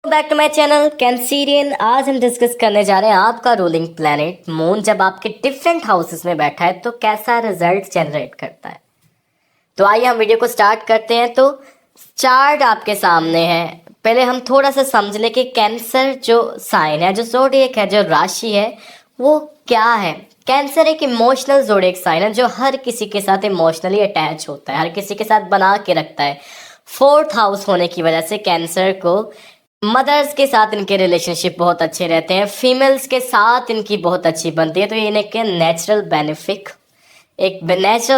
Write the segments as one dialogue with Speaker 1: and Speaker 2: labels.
Speaker 1: Back to my channel कैंसीरियन। आज हम डिस्कस करने जा रहे हैं आपका रूलिंग प्लैनेट मून जब आपके डिफरेंट हाउसेस में बैठा है तो कैसा रिजल्ट जनरेट करता है। तो आइए हम वीडियो को स्टार्ट करते हैं। तो चार्ट आपके सामने है। पहले हम थोड़ा सा समझ ले कि कैंसर जो साइन है, जो ज़ोडिएक है, जो राशि है, वो क्या है। कैंसर एक इमोशनल ज़ोडिएक साइन है जो हर किसी के साथ इमोशनली अटैच होता है, हर किसी के साथ बना के रखता है। फोर्थ हाउस होने की वजह से कैंसर को मदर्स के साथ इनके रिलेशनशिप बहुत अच्छे रहते हैं, फीमेल्स के साथ इनकी बहुत अच्छी बनती है। तो ये इनके नेचुरल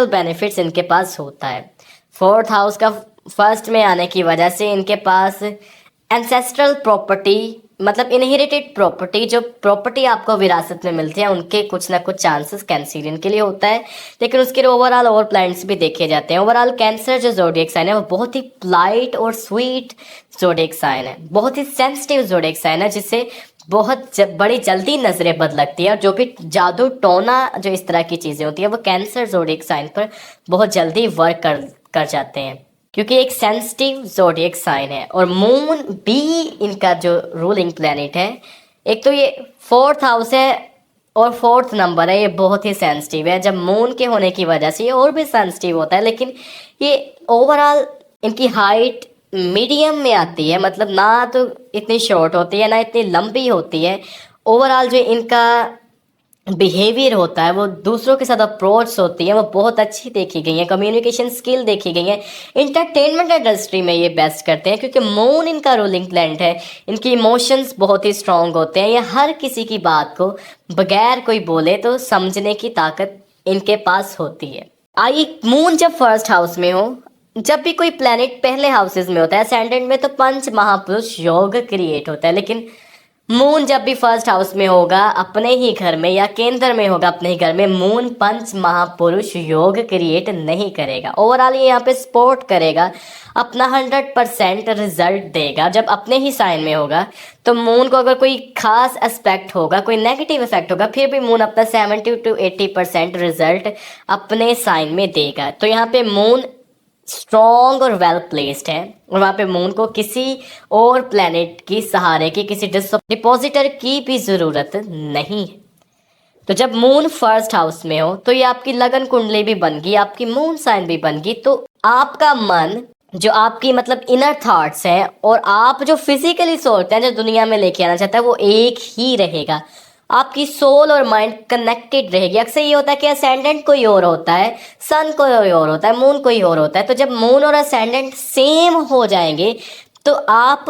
Speaker 1: बेनिफिट्स इनके पास होता है। फोर्थ हाउस का फर्स्ट में आने की वजह से इनके पास एंसेस्ट्रल प्रॉपर्टी, मतलब इनहेरिटेड प्रॉपर्टी, जो प्रॉपर्टी आपको विरासत में मिलती है, उनके कुछ ना कुछ चांसेस कैंसरियन के लिए होता है। लेकिन उसके ओवरऑल और प्लैनेट्स भी देखे जाते हैं। ओवरऑल कैंसर जो ज़ोडिएक साइन है वो बहुत ही लाइट और स्वीट ज़ोडिएक साइन है, बहुत ही सेंसिटिव ज़ोडिएक साइन है, जिससे बहुत बड़ी जल्दी नजरें बद लगती है। और जो भी जादू टोना, जो इस तरह की चीज़ें होती है, वो कैंसर ज़ोडिएक साइन पर बहुत जल्दी वर्क कर जाते हैं, क्योंकि एक सेंसिटिव ज़ोडिएक साइन है। और मून भी इनका जो रूलिंग प्लैनेट है, एक तो ये फोर्थ हाउस है और फोर्थ नंबर है, ये बहुत ही सेंसिटिव है। जब मून के होने की वजह से ये और भी सेंसिटिव होता है, लेकिन ये ओवरऑल इनकी हाइट मीडियम में आती है, मतलब ना तो इतनी शॉर्ट होती है ना इतनी लंबी होती है। ओवरऑल जो इनका बिहेवियर होता है, वो दूसरों के साथ अप्रोच होती है, वो बहुत अच्छी देखी गई है। कम्युनिकेशन स्किल देखी गई है। इंटरटेनमेंट इंडस्ट्री में ये बेस्ट करते हैं, क्योंकि मून इनका रूलिंग प्लैनेट है। इनकी इमोशंस बहुत ही स्ट्रांग होते हैं। ये हर किसी की बात को बगैर कोई बोले तो समझने की ताकत इनके पास होती है। आइए, मून जब फर्स्ट हाउस में हो, जब भी कोई प्लैनेट पहले हाउसेज में होता है असेंडेंट में, तो पंच महापुरुष योग क्रिएट होता है। लेकिन मून जब भी फर्स्ट हाउस में होगा अपने ही घर में, या केंद्र में होगा अपने ही घर में, मून पंच महापुरुष योग क्रिएट नहीं करेगा। ओवरऑल ये यहाँ पे सपोर्ट करेगा, अपना 100% रिजल्ट देगा। जब अपने ही साइन में होगा तो मून को अगर कोई खास एस्पेक्ट होगा, कोई नेगेटिव इफेक्ट होगा, फिर भी मून अपना 70 to 80% रिजल्ट अपने साइन में देगा। तो यहाँ पे मून स्ट्रॉन्ग और वेल प्लेस्ड है, और वहाँ पे मून को किसी और प्लेनेट की सहारे की, किसी डिपॉजिटर की भी ज़रूरत नहीं है। तो जब मून फर्स्ट हाउस में हो तो ये आपकी लगन कुंडली भी बन गई, आपकी मून साइन भी बन गई। तो आपका मन, जो आपकी मतलब इनर थॉट्स हैं, और आप जो फिजिकली सोचते हैं, जो दुनिया में लेके आना चाहता है, वो एक ही रहेगा। आपकी सोल और माइंड कनेक्टेड रहेगी। अक्सर ये होता है कि असेंडेंट कोई और होता है, सन कोई और होता है, मून कोई और होता है। तो जब मून और असेंडेंट सेम हो जाएंगे तो आप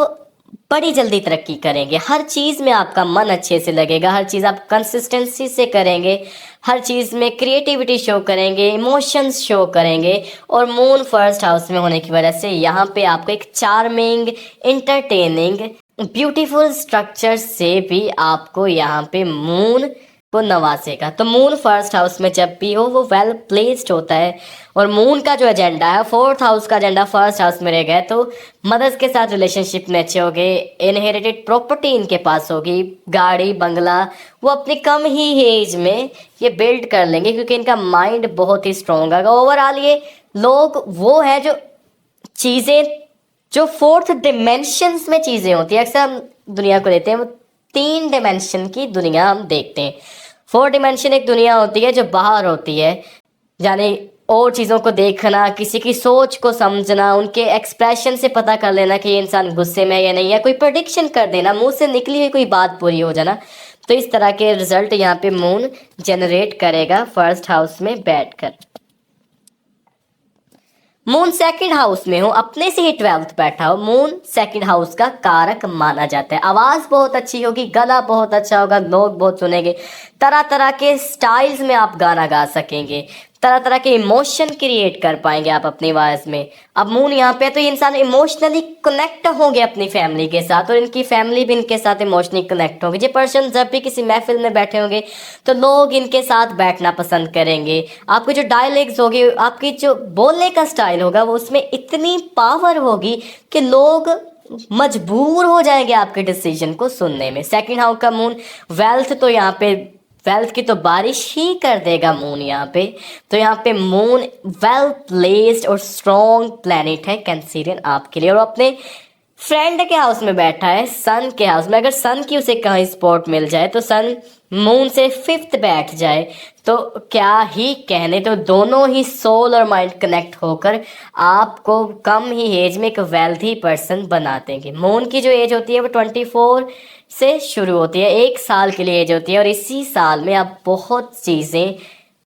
Speaker 1: बड़ी जल्दी तरक्की करेंगे। हर चीज़ में आपका मन अच्छे से लगेगा, हर चीज़ आप कंसिस्टेंसी से करेंगे, हर चीज़ में क्रिएटिविटी शो करेंगे, इमोशंस शो करेंगे। और मून फर्स्ट हाउस में होने की वजह से यहाँ पे आपको एक चार्मिंग, इंटरटेनिंग, ब्यूटीफुल स्ट्रक्चर से भी आपको यहाँ पे मून को नवाजेगा। तो मून फर्स्ट हाउस में जब भी हो वो वेल प्लेस्ड होता है। और मून का जो एजेंडा है, फोर्थ हाउस का एजेंडा फर्स्ट हाउस में रह गए तो मदर्स के साथ रिलेशनशिप में अच्छे होंगे, इनहेरिटेड प्रॉपर्टी इनके पास होगी, गाड़ी बंगला वो अपनी कम ही एज में ये बिल्ड कर लेंगे, क्योंकि इनका माइंड बहुत ही स्ट्रॉन्ग है। ओवरऑल ये लोग वो है जो चीज़ें, जो फोर्थ डिमेंशंस में चीज़ें होती है, अक्सर हम दुनिया को लेते हैं, वो 3 डिमेंशन की दुनिया हम देखते हैं। 4 डिमेंशन एक दुनिया होती है जो बाहर होती है, यानी और चीज़ों को देखना, किसी की सोच को समझना, उनके एक्सप्रेशन से पता कर लेना कि ये इंसान गुस्से में है या नहीं है, कोई प्रेडिक्शन कर देना, मुंह से निकली हुई कोई बात पूरी हो जाना। तो इस तरह के रिजल्ट यहाँ पे मून जनरेट करेगा फर्स्ट हाउस में बैठकर। मून सेकंड हाउस में हो, अपने से ही 12th बैठा हो, मून सेकंड हाउस का कारक माना जाता है। आवाज बहुत अच्छी होगी, गला बहुत अच्छा होगा, लोग बहुत सुनेंगे, तरह तरह के स्टाइल्स में आप गाना गा सकेंगे, तरह तरह के इमोशन क्रिएट कर पाएंगे आप अपनी आवाज में। अब मून यहाँ पे तो ये इंसान इमोशनली कनेक्ट होंगे अपनी फैमिली के साथ, और इनकी फैमिली भी इनके साथ इमोशनली कनेक्ट होंगे। ये पर्सन जब भी किसी महफिल में बैठे होंगे तो लोग इनके साथ बैठना पसंद करेंगे। आपकी जो डायलेक्ट्स होगी, आपकी जो बोलने का स्टाइल होगा, वो उसमें इतनी पावर होगी कि लोग मजबूर हो जाएंगे आपके डिसीजन को सुनने में। सेकंड हाउस का मून वेल्थ, तो यहाँ पे वेल्थ की तो बारिश ही कर देगा मून यहाँ पे। तो यहाँ पे मून वेल प्लेस्ड और स्ट्रॉन्ग प्लैनेट है कैंसरियन आपके लिए। और अपने फ्रेंड के हाउस में बैठा है, सन के हाउस में। अगर सन की उसे कहीं स्पॉट मिल जाए तो सन मून से फिफ्थ बैठ जाए तो क्या ही कहने, तो दोनों ही सोल और माइंड कनेक्ट होकर आपको कम ही एज में एक वेल्थी पर्सन बना देंगे। मून की जो एज होती है वो 24 से शुरू होती है, 1 साल के लिए एज होती है, और इसी साल में आप बहुत चीज़ें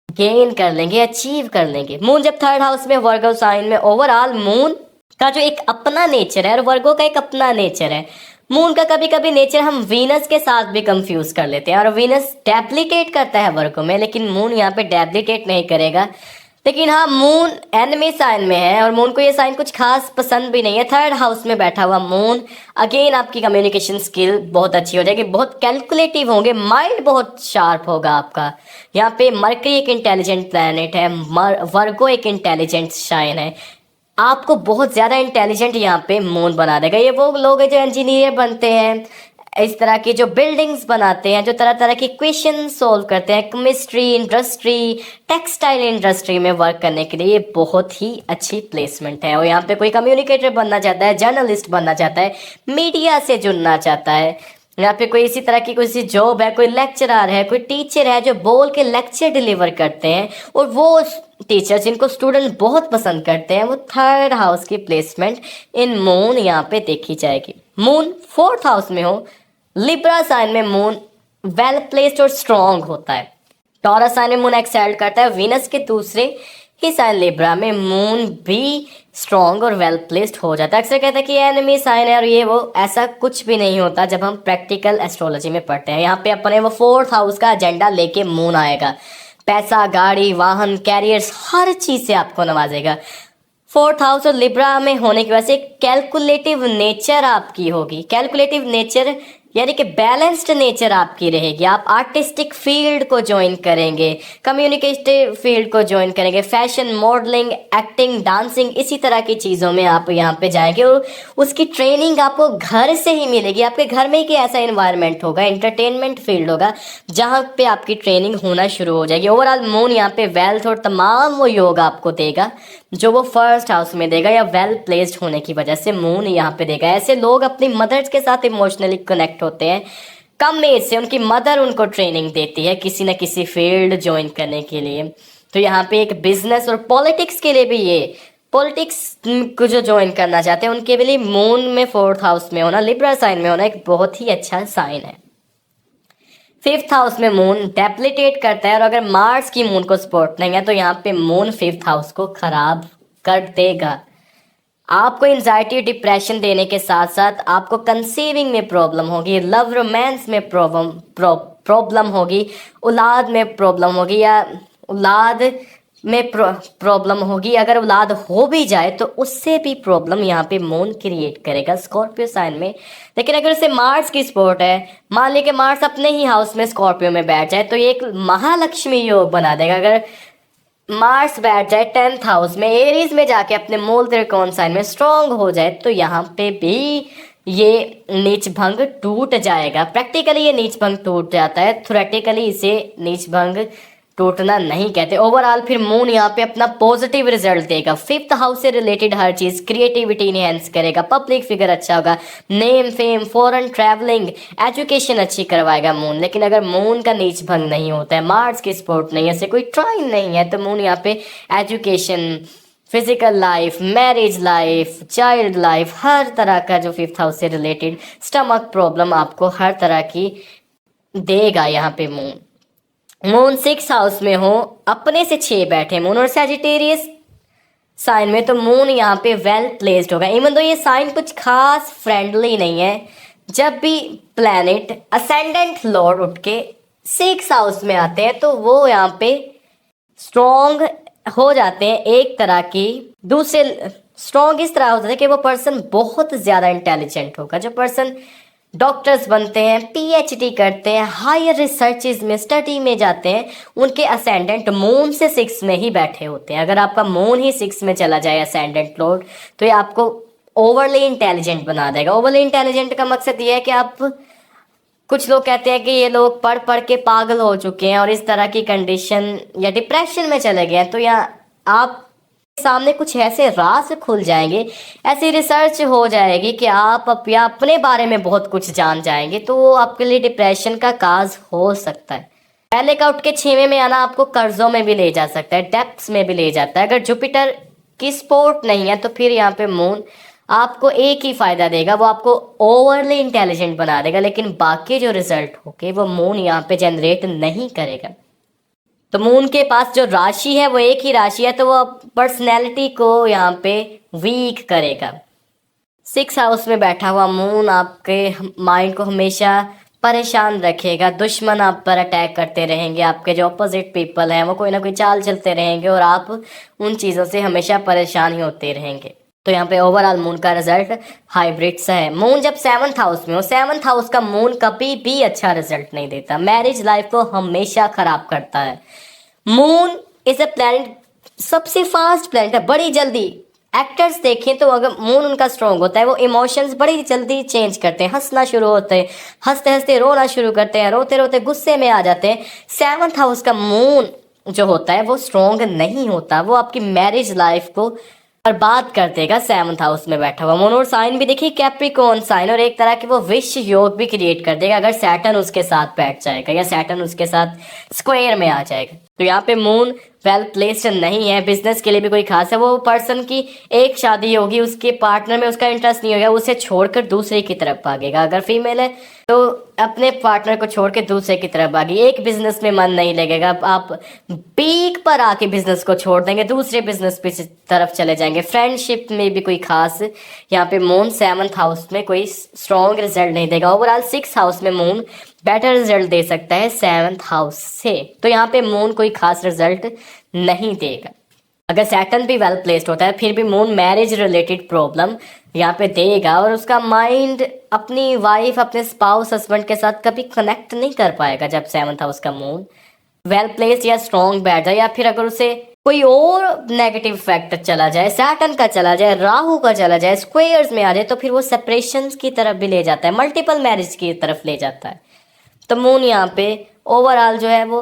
Speaker 1: गेन कर लेंगे, अचीव कर लेंगे। मून जब थर्ड हाउस में, वर्गो साइन में, ओवरऑल मून का जो एक अपना नेचर है और वर्गो का एक अपना नेचर है। मून का कभी कभी नेचर हम वीनस के साथ भी कंफ्यूज कर लेते हैं, और वीनस डेप्लीकेट करता है वर्गो में, लेकिन मून यहाँ पे डेप्लीकेट नहीं करेगा। लेकिन हाँ, मून एनिमी साइन में है और मून को ये साइन कुछ खास पसंद भी नहीं है। थर्ड हाउस में बैठा हुआ मून, अगेन आपकी कम्युनिकेशन स्किल बहुत अच्छी हो जाएगी, बहुत कैलकुलेटिव होंगे, माइंड बहुत शार्प होगा आपका। यहाँ पे मरकरी एक इंटेलिजेंट प्लैनेट है, वर्गो एक इंटेलिजेंट साइन है। आपको बहुत ज़्यादा इंटेलिजेंट यहाँ पे मून बना देगा। ये वो लोग हैं जो इंजीनियर बनते हैं, इस तरह की जो बिल्डिंग्स बनाते हैं, जो तरह तरह की क्वेश्चन सॉल्व करते हैं, केमिस्ट्री इंडस्ट्री, टेक्सटाइल इंडस्ट्री में वर्क करने के लिए ये बहुत ही अच्छी प्लेसमेंट है। और यहाँ पे कोई कम्युनिकेटर बनना चाहता है, जर्नलिस्ट बनना चाहता है, मीडिया से जुड़ना चाहता है, यहाँ पे कोई इसी तरह की कोई सी जॉब है, कोई लेक्चरर है, कोई टीचर है जो बोल के लेक्चर डिलीवर करते हैं, और वो टीचर जिनको स्टूडेंट बहुत पसंद करते हैं, वो थर्ड हाउस की प्लेसमेंट इन मून यहाँ पे देखी जाएगी। मून फोर्थ हाउस में हो, लिब्रा साइन में मून वेल प्लेस्ड और स्ट्रॉन्ग होता है। टॉरस साइन में मून एक्सेल करता है, वीनस के दूसरे ही साइन लिब्रा में मून भी स्ट्रॉन्ग और वेल प्लेस्ड हो जाता है। अक्सर कहते हैं कि एनिमी साइन है और ये वो, ऐसा कुछ भी नहीं होता जब हम प्रैक्टिकल एस्ट्रोलॉजी में पढ़ते हैं। यहाँ पे अपने वो फोर्थ हाउस का एजेंडा लेके मून आएगा, पैसा, गाड़ी, वाहन, कैरियर्स, हर चीज़ से आपको नवाजेगा। फोर्थ हाउस और लिब्रा में होने की वजह से कैलकुलेटिव नेचर आपकी होगी। कैलकुलेटिव नेचर यानी कि बैलेंस्ड नेचर आपकी रहेगी। आप आर्टिस्टिक फील्ड को ज्वाइन करेंगे, कम्युनिकेटिव फील्ड को ज्वाइन करेंगे, फैशन, मॉडलिंग, एक्टिंग, डांसिंग, इसी तरह की चीज़ों में आप यहाँ पे जाएंगे, और उसकी ट्रेनिंग आपको घर से ही मिलेगी। आपके घर में ही ऐसा इन्वायरमेंट होगा, एंटरटेनमेंट फील्ड होगा, जहाँ पे आपकी ट्रेनिंग होना शुरू हो जाएगी। ओवरऑल मून यहाँ पे वेल्थ और तमाम वो योग आपको देगा जो वो फर्स्ट हाउस में देगा, या वेल प्लेस्ड होने की वजह से मून यहाँ पे देगा। ऐसे लोग अपनी मदर्स के साथ इमोशनली कनेक्ट होते हैं। कम एज से उनकी मदर उनको ट्रेनिंग देती है किसी न किसी फील्ड ज्वाइन करने के लिए। तो यहाँ पे एक बिजनेस और पॉलिटिक्स के लिए भी, ये पॉलिटिक्स को जो ज्वाइन करना चाहते हैं उनके लिए मून में फोर्थ हाउस में होना, लिब्रा साइन में होना एक बहुत ही अच्छा साइन है। फिफ्थ हाउस में मून डेप्लीटेट करता है, और अगर मार्स की मून को सपोर्ट नहीं है तो यहाँ पे मून फिफ्थ हाउस को खराब कर देगा। आपको एंजाइटी, डिप्रेशन देने के साथ साथ आपको कंसीविंग में प्रॉब्लम होगी, लव रोमांस में प्रॉब्लम होगी, औलाद में प्रॉब्लम होगी, या औलाद में प्रॉब्लम होगी। अगर औलाद हो भी जाए तो उससे भी प्रॉब्लम यहाँ पे मून क्रिएट करेगा स्कॉर्पियो साइन में। लेकिन अगर उसे मार्स की सपोर्ट है, मान लीजिए कि मार्स अपने ही हाउस में स्कॉर्पियो में बैठ जाए, तो ये एक महालक्ष्मी योग बना देगा। अगर मार्स बैठ जाए 10th हाउस में, एरीज में जाके अपने मूल त्रिकोण साइन में स्ट्रॉन्ग हो जाए, तो यहाँ पे भी ये नीच भंग टूट जाएगा। प्रैक्टिकली ये नीच भंग टूट जाता है, थ्योरेटिकली इसे नीच भंग टूटना नहीं कहते। ओवरऑल फिर मून यहाँ पे अपना पॉजिटिव रिजल्ट देगा। फिफ्थ हाउस से रिलेटेड हर चीज़, क्रिएटिविटी इनहेंस करेगा, पब्लिक फिगर अच्छा होगा, name, fame, foreign travelling, education अच्छी करवाएगा मून। लेकिन अगर मून का नीच भंग नहीं होता है, मार्स की सपोर्ट नहीं है, ऐसे कोई ट्राइन नहीं है, तो मून यहाँ पे education, physical life, marriage life, child life, हर तरह का जो फिफ्थ हाउस से रिलेटेड स्टमक प्रॉब्लम आपको हर तरह की देगा। यहाँ पे मून सिक्स हाउस में हो, अपने से 6 बैठे मून और सैजिटेरियस साइन में, तो मून यहाँ पे वेल प्लेस्ड होगा। इवन तो ये साइन कुछ खास फ्रेंडली नहीं है, जब भी प्लैनेट असेंडेंट लॉर्ड उठ के 6 हाउस में आते हैं तो वो यहाँ पे स्ट्रॉन्ग हो जाते हैं। एक तरह की दूसरे स्ट्रॉन्ग इस तरह होता है कि वो पर्सन बहुत ज़्यादा इंटेलिजेंट होगा। जो पर्सन डॉक्टर्स बनते हैं, पीएचडी करते हैं, हायर रिसर्चेज में, स्टडी में जाते हैं, उनके असेंडेंट मून से 6 में ही बैठे होते हैं। अगर आपका मून ही 6 में चला जाए असेंडेंट लॉर्ड, तो ये आपको ओवरली इंटेलिजेंट बना देगा। ओवरली इंटेलिजेंट का मकसद ये है कि आप, कुछ लोग कहते हैं कि ये लोग पढ़ पढ़ के पागल हो चुके हैं और इस तरह की कंडीशन या डिप्रेशन में चले गए हैं, तो या आप सामने कुछ ऐसे राज खुल जाएंगे, ऐसी रिसर्च हो जाएगी कि आप अपने बारे में बहुत कुछ जान जाएंगे, तो वो आपके लिए डिप्रेशन का काज हो सकता है। पहले का उठ के 6वें में आना आपको कर्जों में भी ले जा सकता है, डेप्थ्स में भी ले जाता है। अगर जुपिटर की सपोर्ट नहीं है तो फिर यहाँ पे मून आपको एक ही फायदा देगा, वो आपको ओवरली इंटेलिजेंट बना देगा, लेकिन बाकी जो रिजल्ट होंगे वो मून यहाँ पे जनरेट नहीं करेगा। तो मून के पास जो राशि है वो एक ही राशि है, तो वो पर्सनैलिटी को यहाँ पे वीक करेगा। 6 हाउस में बैठा हुआ मून आपके माइंड को हमेशा परेशान रखेगा। दुश्मन आप पर अटैक करते रहेंगे, आपके जो अपोजिट पीपल हैं वो कोई ना कोई चाल चलते रहेंगे और आप उन चीज़ों से हमेशा परेशान ही होते रहेंगे। तो यहाँ पे ओवरऑल मून का रिजल्ट हाइब्रिड सा है। मून जब 7th हाउस में हो, 7th हाउस का मून कभी भी अच्छा रिजल्ट नहीं देता, मैरिज लाइफ को हमेशा खराब करता है। मून इज अ प्लैनेट, सबसे फास्ट प्लैनेट है, बड़ी जल्दी एक्टर्स देखें तो अगर मून उनका स्ट्रॉन्ग होता है वो इमोशंस बड़ी जल्दी चेंज करते हैं, हंसना शुरू होते हैं, हंसते हंसते रोना शुरू करते हैं, रोते रोते गुस्से में आ जाते हैं। 7th हाउस का मून जो होता है वो स्ट्रॉन्ग नहीं होता, वो आपकी मैरिज लाइफ को बर्बाद कर देगा। 7th हाउस में बैठा हुआ मून, और साइन भी देखिए कैप्रिकॉर्न साइन, और एक तरह के वो विश योग भी क्रिएट कर देगा अगर सैटर्न उसके साथ बैठ जाएगा या सैटर्न उसके साथ स्क्वायर में आ जाएगा। तो यहाँ पे मून वेल प्लेस्ड नहीं है, बिजनेस के लिए भी कोई खास है। वो पर्सन की एक शादी होगी, उसके पार्टनर में उसका इंटरेस्ट नहीं होगा, उसे छोड़कर दूसरे की तरफ भागेगा। अगर फीमेल है तो अपने पार्टनर को छोड़ के दूसरे की तरफ भागी, एक बिजनेस में मन नहीं लगेगा, आप पीक पर आके बिजनेस को छोड़ देंगे, दूसरे बिजनेस पे तरफ चले जाएंगे। फ्रेंडशिप में भी कोई खास यहाँ पे मून 7th हाउस में कोई स्ट्रॉन्ग रिजल्ट नहीं देगा। ओवरऑल 6th हाउस में मून बेटर रिजल्ट दे सकता है 7th हाउस से, तो यहाँ पे मून कोई खास रिजल्ट नहीं देगा। अगर सैटर्न भी वेल प्लेस्ड होता है फिर भी मून मैरिज रिलेटेड प्रॉब्लम यहाँ पे देगा, और उसका माइंड अपनी वाइफ, अपने स्पाउस, हस्बैंड के साथ कभी कनेक्ट नहीं कर पाएगा जब 7th हाउस का मून वेल प्लेस्ड या स्ट्रॉन्ग बैठ जाए, या फिर अगर उसे कोई और नेगेटिव फैक्टर चला जाए, सैटर्न का चला जाए, राहु का चला जाए, स्क्वेयर्स में आ जाए, तो फिर वो सेपरेशन की तरफ भी ले जाता है, मल्टीपल मैरिज की तरफ ले जाता है। तो मून यहाँ पे ओवरऑल जो है वो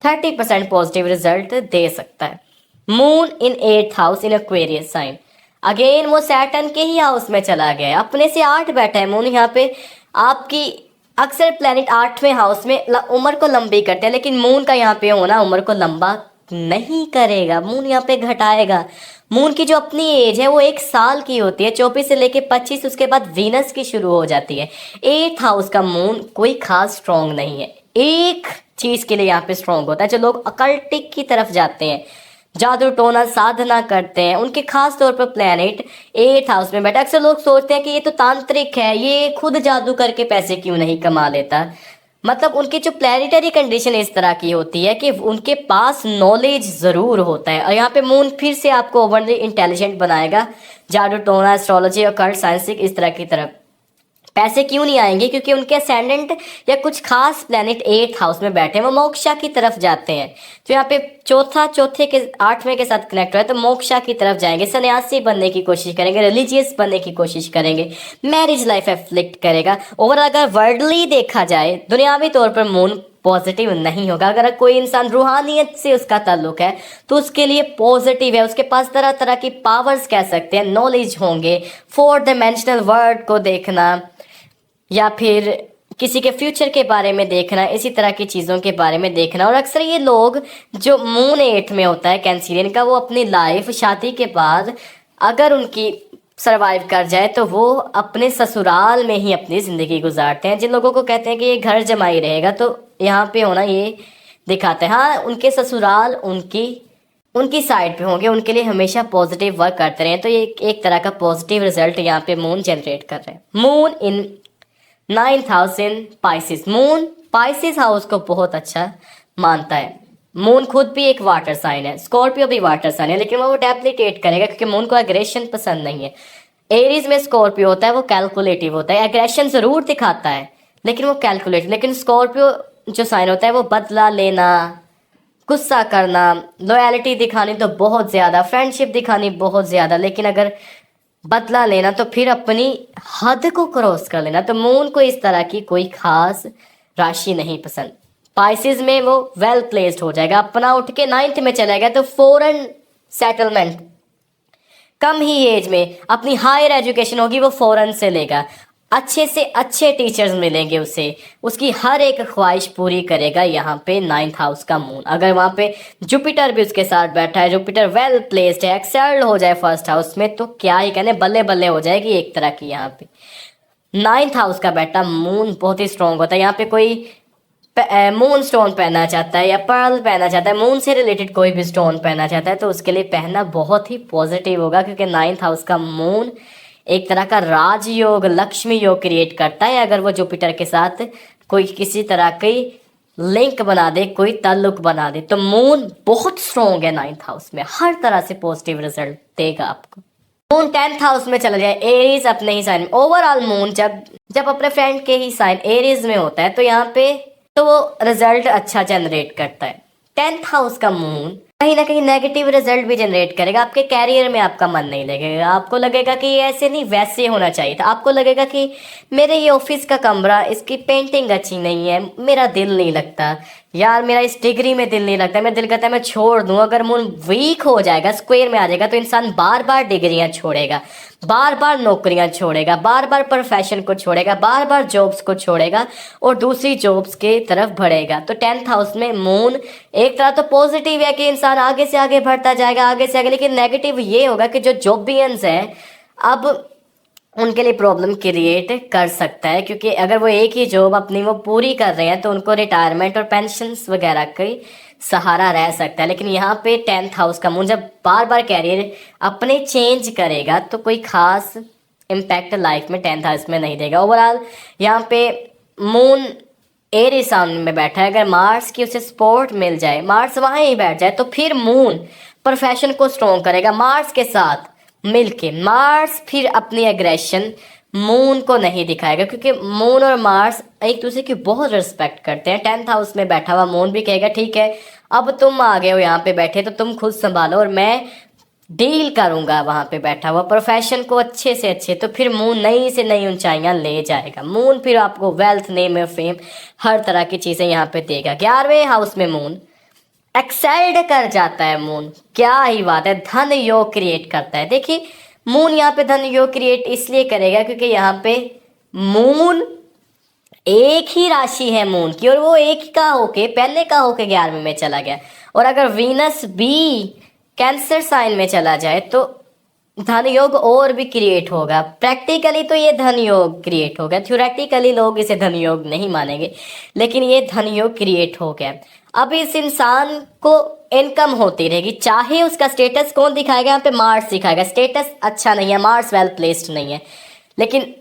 Speaker 1: 30% पॉजिटिव रिजल्ट दे सकता है। Moon in 8th house in Aquarius sign, again वो सैटर्न के ही हाउस में चला गया है, अपने से 8 बैठा है मून यहाँ पे। आपकी अक्सर प्लेनेट 8वें हाउस में उम्र को लंबी करते हैं, लेकिन मून का यहाँ पे होना उम्र को लंबा नहीं करेगा, मून यहाँ पे घटाएगा। मून की जो अपनी एज है वो 1 साल की होती है, 24 से लेके 25, उसके बाद वीनस की शुरू हो जाती है। 8th हाउस का मून कोई खास स्ट्रॉन्ग नहीं है, एक चीज के लिए यहाँ पे स्ट्रॉन्ग होता है, जो लोग अकल्टिक की तरफ जाते हैं, जादू टोना साधना करते हैं, उनके खास तौर पर प्लेनेट 8th हाउस में बैठा। अक्सर लोग सोचते हैं कि ये तो तांत्रिक है, ये खुद जादू करके पैसे क्यों नहीं कमा लेता। मतलब उनकी जो प्लैनेटरी कंडीशन इस तरह की होती है कि उनके पास नॉलेज ज़रूर होता है, और यहाँ पे मून फिर से आपको ओवरली इंटेलिजेंट बनाएगा। जादू टोना, एस्ट्रोलॉजी और कर्ट साइंस इस तरह की तरफ पैसे क्यों नहीं आएंगे, क्योंकि उनके असेंडेंट या कुछ खास प्लेनेट 8th हाउस में बैठे हैं, वो मोक्षा की तरफ जाते हैं। तो यहाँ पे चौथे के 8वें के साथ कनेक्ट हुआ है, तो मोक्षा की तरफ जाएंगे, सन्यासी बनने की कोशिश करेंगे, रिलीजियस बनने की कोशिश करेंगे, मैरिज लाइफ एफ्लिक्ट करेगा। और अगर वर्ल्डली देखा जाए, दुनियावी तौर पर मून पॉजिटिव नहीं होगा। अगर कोई इंसान रूहानियत से उसका ताल्लुक है तो उसके लिए पॉजिटिव है, उसके पास तरह तरह की पावर्स कह सकते हैं, नॉलेज होंगे, 4 डायमेंशनल वर्ल्ड को देखना या फिर किसी के फ्यूचर के बारे में देखना, इसी तरह की चीज़ों के बारे में देखना। और अक्सर ये लोग जो मून 8 में होता है कैंसिलियन का, वो अपनी लाइफ शादी के बाद अगर उनकी सरवाइव कर जाए तो वो अपने ससुराल में ही अपनी ज़िंदगी गुजारते हैं। जिन लोगों को कहते हैं कि ये घर जमाई रहेगा, तो यहाँ पे होना ये दिखाते हैं, हाँ उनके ससुराल उनकी साइड पे होंगे, उनके लिए हमेशा पॉजिटिव वर्क करते रहे, तो ये एक तरह का पॉजिटिव रिजल्ट यहाँ पे मून जनरेट कर रहे हैं। Moon in 9th house in Pisces, moon Pisces house को बहुत अच्छा मानता है। मून खुद भी एक वाटर साइन है, स्कॉर्पियो भी वाटर साइन है, लेकिन वो डेप्लीटेट करेगा क्योंकि मून को एग्रेशन पसंद नहीं है। एरीज में स्कॉर्पियो होता है, वो कैलकुलेटिव होता है, एग्रेशन जरूर दिखाता है लेकिन वो कैलकुलेटिव। लेकिन स्कॉर्पियो जो साइन होता है वो बदला लेना, गुस्सा करना, लॉयल्टी दिखानी तो बहुत ज़्यादा, फ्रेंडशिप दिखानी बहुत ज़्यादा, लेकिन अगर बदला लेना तो फिर अपनी हद को क्रॉस कर लेना। तो मून को इस तरह की कोई खास राशि नहीं पसंद। पाइसिस में वो वेल प्लेस्ड हो जाएगा, अपना उठ के 9th में चला गया तो फॉरेन सेटलमेंट कम ही एज में अपनी हायर एजुकेशन होगी वो फ़ौरन से लेगा, अच्छे से अच्छे टीचर्स मिलेंगे उसे, उसकी हर एक ख्वाहिश पूरी करेगा यहाँ पे 9th हाउस का मून। अगर वहाँ पे जुपिटर भी उसके साथ बैठा है, जुपिटर वेल प्लेस्ड है, एक्सेल्ड हो जाए 1st हाउस में, तो क्या ही कहने, बल्ले बल्ले हो जाएगी एक तरह की। यहाँ पे 9th हाउस का बेटा मून बहुत ही स्ट्रॉन्ग होता है। यहाँ पे कोई मून स्टोन पहनना चाहता है या पर्ल पहनना चाहता है, मून से रिलेटेड कोई भी स्टोन पहनना चाहता है, तो उसके लिए पहनना बहुत ही पॉजिटिव होगा, क्योंकि 9th हाउस का मून एक तरह का राजयोग, लक्ष्मी योग क्रिएट करता है। अगर वो जुपिटर के साथ कोई किसी तरह की लिंक बना दे, कोई ताल्लुक बना दे, तो मून बहुत स्ट्रॉन्ग है 9th हाउस में, हर तरह से पॉजिटिव रिजल्ट देगा आपको। मून 10th हाउस में चला जाए, एरीज अपने ही साइन में, ओवरऑल मून जब अपने फ्रेंड के ही साइन एरीज में होता है तो यहाँ पे तो वो रिजल्ट अच्छा जनरेट करता है। 10th हाउस का मून कहीं ना कहीं नेगेटिव रिजल्ट भी जनरेट करेगा, आपके कैरियर में आपका मन नहीं लगेगा, आपको लगेगा कि ये ऐसे नहीं वैसे होना चाहिए था, आपको लगेगा कि मेरे ये ऑफिस का कमरा, इसकी पेंटिंग अच्छी नहीं है, मेरा दिल नहीं लगता यार, मेरा इस डिग्री में दिल नहीं लगता, मेरा दिल करता है मैं छोड़ दूं। अगर मून वीक हो जाएगा, स्क्वायर में आ जाएगा, तो इंसान बार बार डिग्रियां छोड़ेगा, बार बार नौकरियां छोड़ेगा, बार बार प्रोफेशन को छोड़ेगा, बार बार जॉब्स को छोड़ेगा और दूसरी जॉब्स के तरफ बढ़ेगा। तो 10th हाउस में मून एक तरह तो पॉजिटिव है कि इंसान आगे से आगे बढ़ता जाएगा, आगे से आगे, लेकिन नेगेटिव ये होगा कि जो जॉबियंस है अब उनके लिए प्रॉब्लम क्रिएट कर सकता है, क्योंकि अगर वो एक ही जॉब अपनी वो पूरी कर रहे हैं तो उनको रिटायरमेंट और पेंशन्स वगैरह की सहारा रह सकता है। लेकिन यहाँ पे 10th हाउस का मून जब बार बार कैरियर अपने चेंज करेगा तो कोई खास इम्पैक्ट लाइफ में 10th हाउस में नहीं देगा। ओवरऑल यहाँ पे मून एरीज साउंड में बैठा है, अगर मार्स की उसे सपोर्ट मिल जाए, मार्स वहाँ ही बैठ जाए, तो फिर मून प्रोफेशन को स्ट्रॉन्ग करेगा मार्स के साथ मिलके। मार्स फिर अपनी एग्रेशन मून को नहीं दिखाएगा, क्योंकि मून और मार्स एक दूसरे की बहुत रिस्पेक्ट करते हैं। 10th हाउस में बैठा हुआ मून भी कहेगा ठीक है अब तुम आ गए हो यहाँ पे बैठे, तो तुम खुद संभालो और मैं डील करूंगा वहाँ पे बैठा हुआ प्रोफेशन को अच्छे से अच्छे। तो फिर मून नई से नई ऊंचाइयां ले जाएगा। मून फिर आपको वेल्थ, नेम और फेम हर तरह की चीजें यहाँ पे देगा। 11वें हाउस में मून एक्सेल्ड कर जाता है। मून क्या ही बात है, धन योग क्रिएट करता है। देखिए मून यहाँ पे धन योग क्रिएट इसलिए करेगा क्योंकि यहाँ पे मून एक ही राशि है मून की, और वो एक का होके पहले का होके 11वें में चला गया। और अगर वीनस भी कैंसर साइन में चला जाए तो धन योग और भी क्रिएट होगा। प्रैक्टिकली तो ये धन योग क्रिएट हो गया, थ्योरेटिकली लोग इसे धन योग नहीं मानेंगे, लेकिन ये धन योग क्रिएट हो गया। अब इस इंसान को इनकम होती रहेगी, चाहे उसका स्टेटस कौन दिखाएगा, यहाँ पे मार्स दिखाएगा। स्टेटस अच्छा नहीं है, मार्स वेल प्लेस्ड नहीं है, लेकिन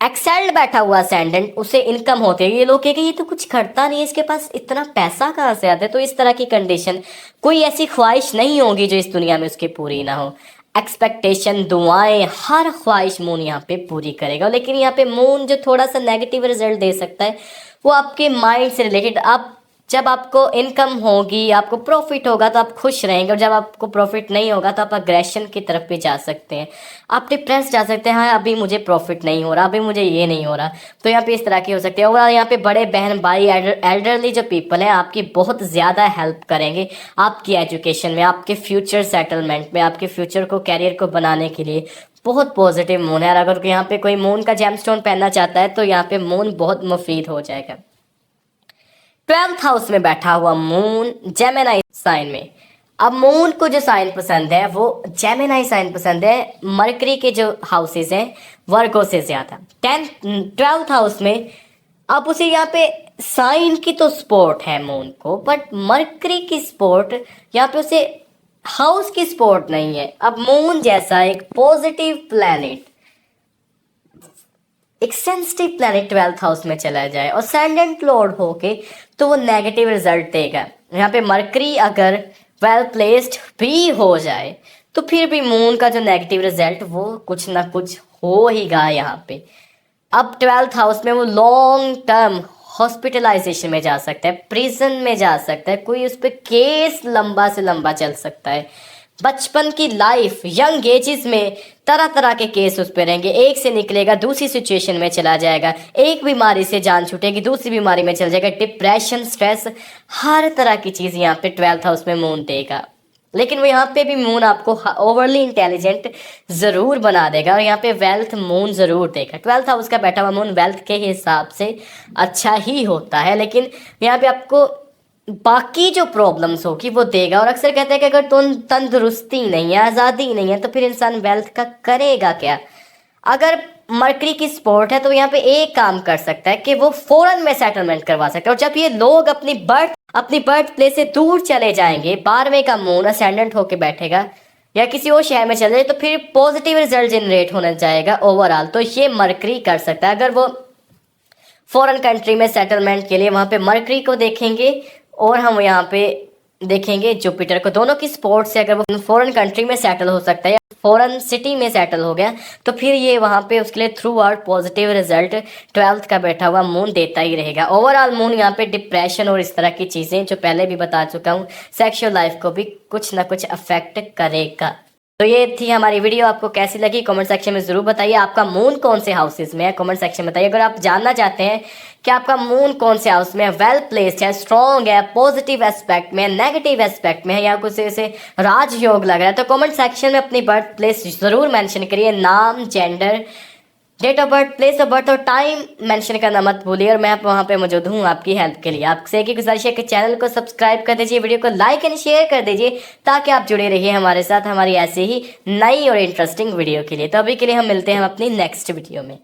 Speaker 1: एक्सेल्ड बैठा हुआ असेंडेंट, उसे इनकम होती है। ये लोग कहेंगे ये तो कुछ करता नहीं है, इसके पास इतना पैसा कहाँ से आता है। तो इस तरह की कंडीशन, कोई ऐसी ख्वाहिश नहीं होगी जो इस दुनिया में उसकी पूरी ना हो। एक्सपेक्टेशन, दुआएं, हर ख्वाहिश मून यहाँ पे पूरी करेगा। लेकिन यहाँ पे मून जो थोड़ा सा नेगेटिव रिजल्ट दे सकता है वो आपके माइंड से रिलेटेड। आप जब आपको इनकम होगी, आपको प्रॉफिट होगा तो आप खुश रहेंगे, और जब आपको प्रॉफिट नहीं होगा तो आप अग्रेशन की तरफ भी जा सकते हैं, आप डिप्रेस जा सकते हैं। हाँ अभी मुझे प्रॉफिट नहीं हो रहा, अभी मुझे ये नहीं हो रहा, तो यहाँ पे इस तरह की हो सकती है। और यहाँ पे बड़े बहन भाई, एल्डरली जो पीपल हैं आपकी बहुत ज़्यादा हेल्प करेंगे आपकी एजुकेशन में, आपके फ्यूचर सेटलमेंट में, आपके फ्यूचर को, कैरियर को बनाने के लिए बहुत पॉजिटिव मून है। और अगर यहाँ पे कोई मून का जेमस्टोन पहनना चाहता है तो यहाँ पे मून बहुत मुफीद हो जाएगा। 12th हाउस में बैठा हुआ मून जेमिनी साइन में। अब मून को जो साइन पसंद है वो जेमिनी साइन पसंद है, मरकरी के जो हाउसेस हैं वर्गो से ज़्यादा। 12th हाउस में अब उसे यहाँ पे साइन की तो सपोर्ट है मून को, बट मरकरी की सपोर्ट यहाँ पे उसे हाउस की सपोर्ट नहीं है। अब मून जैसा एक पॉजिटिव प्लैनेट, एक सेंसिटिव प्लैनेट 12th हाउस में चला जाए और असेंडेंट लॉर्ड होके, तो वो नेगेटिव रिजल्ट देगा। यहाँ पे मरकरी अगर वेल प्लेस्ड भी हो जाए तो फिर भी मून का जो नेगेटिव रिजल्ट वो कुछ ना कुछ हो ही गा यहाँ पे। अब 12th हाउस में वो लॉन्ग टर्म हॉस्पिटलाइजेशन में जा सकता है, प्रिजन में जा सकता है, कोई उस पर केस लंबा से लंबा चल सकता है। बचपन की लाइफ, यंग एजेस में तरह तरह के केस उस पर रहेंगे, एक से निकलेगा दूसरी सिचुएशन में चला जाएगा, एक बीमारी से जान छूटेगी दूसरी बीमारी में चल जाएगा, डिप्रेशन, स्ट्रेस, हर तरह की चीज़ यहाँ पे 12th हाउस में मून देगा। लेकिन वो यहाँ पे भी मून आपको ओवरली इंटेलिजेंट जरूर बना देगा और यहाँ पे वेल्थ मून जरूर देगा। 12th हाउस का बैठा हुआ मून वेल्थ के हिसाब से अच्छा ही होता है, लेकिन यहाँ पे आपको बाकी जो प्रॉब्लम्स होगी वो देगा। और अक्सर कहते हैं कि अगर तंदुरुस्ती नहीं है, आज़ादी नहीं है, तो फिर इंसान वेल्थ का करेगा क्या। अगर मरकरी की सपोर्ट है तो यहाँ पे एक काम कर सकता है कि वो फौरन में सेटलमेंट करवा सकता है। और जब ये लोग अपनी बर्थ प्लेस से दूर चले जाएंगे, 12वें का मून असेंडेंट होके बैठेगा या किसी और शहर में चले जाए, तो फिर पॉजिटिव रिजल्ट जनरेट होना जाएगा ओवरऑल। तो ये मरकरी कर सकता है। अगर वो फॉरेन कंट्री में सेटलमेंट के लिए वहाँ पे मरकरी को देखेंगे और हम यहाँ पे देखेंगे जुपिटर को, दोनों की सपोर्ट से अगर वो फॉरेन कंट्री में सेटल हो सकता है या फॉरेन सिटी में सेटल हो गया, तो फिर ये वहाँ पे उसके लिए through out positive result 12th का बैठा हुआ मून देता ही रहेगा। ओवरऑल मून यहाँ पे डिप्रेशन और इस तरह की चीज़ें जो पहले भी बता चुका हूँ, सेक्सुअल लाइफ को भी कुछ ना कुछ अफेक्ट करेगा। तो ये थी हमारी वीडियो, आपको कैसी लगी कमेंट सेक्शन में ज़रूर बताइए। आपका मून कौन से हाउसेज में है कमेंट सेक्शन में बताइए। अगर आप जानना चाहते हैं कि आपका मून कौन से हाउस में है, वेल प्लेस्ड है, स्ट्रॉन्ग है, पॉजिटिव एस्पेक्ट में, नेगेटिव एस्पेक्ट में है या कुछ ऐसे राजयोग लग रहा है, तो कमेंट सेक्शन में अपनी बर्थ प्लेस ज़रूर मेंशन करिए। नाम, gender, date of birth, place of birth और टाइम मेंशन करना मत भूलिए। और मैं वहाँ पे मौजूद हूँ आपकी हेल्प के लिए। आपसे एक गुजारिश है कि चैनल को सब्सक्राइब कर दीजिए, वीडियो को लाइक एंड शेयर कर दीजिए, ताकि आप जुड़े रहिए हमारे साथ हमारी ऐसे ही नई और इंटरेस्टिंग वीडियो के लिए। तो अभी के लिए हम मिलते हैं अपनी नेक्स्ट वीडियो में।